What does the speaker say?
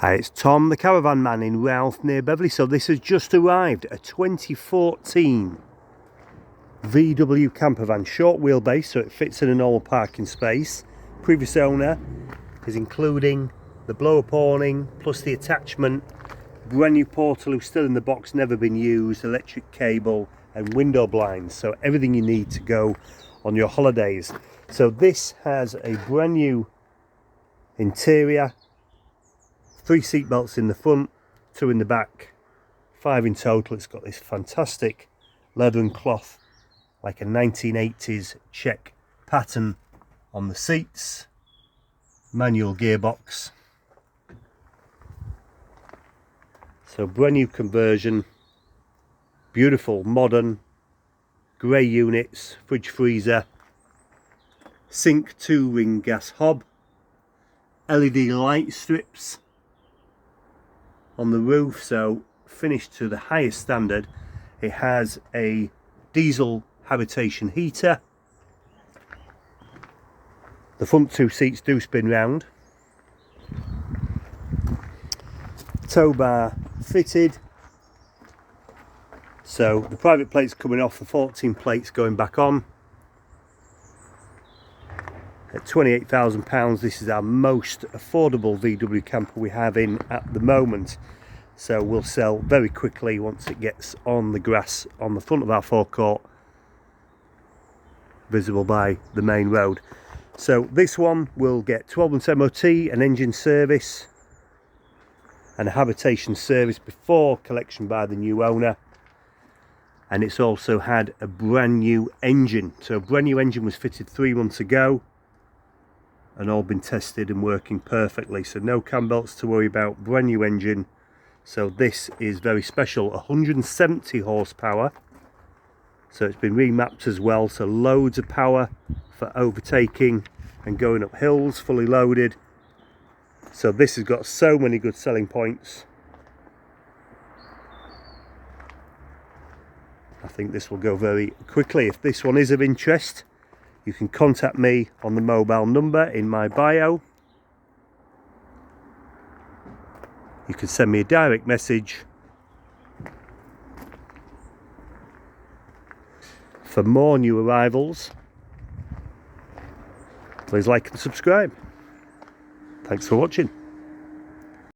Hi, it's Tom, the caravan man in Routh near Beverley. So this has just arrived, a 2014 VW camper van, short wheelbase, so it fits in a normal parking space. Previous owner is including the blow-up awning plus the attachment, brand new portaloo still in the box, never been used, electric cable and window blinds, so everything you need to go on your holidays. So this has a brand new interior, 3 seat belts in the front, 2 in the back, 5 in total. It's got this fantastic leather and cloth, like a 1980s check pattern on the seats, manual gearbox. So brand new conversion, beautiful modern grey units, fridge freezer, sink 2-ring gas hob, LED light strips on the roof, so finished to the highest standard. It has a diesel Habitation heater. The front 2 seats do spin round. Tow bar fitted. So the private plates coming off, the 14 plates going back on. At £28,000, this is our most affordable VW camper we have in at the moment. So we'll sell very quickly once it gets on the grass on the front of our forecourt, visible by the main road. So this one will get 12 months MOT, an engine service and a Habitation service before collection by the new owner. And it's also had a brand new engine. So a brand new engine was fitted 3 months ago and all been tested and working perfectly, so no cam belts to worry about, brand new engine. So this is very special, 170 horsepower, so it's been remapped as well, so loads of power for overtaking and going up hills, fully loaded. So this has got so many good selling points. I think this will go very quickly. If this one is of interest, you can contact me on the mobile number in my bio. You can send me a direct message. For more new arrivals, please like and subscribe. Thanks for watching.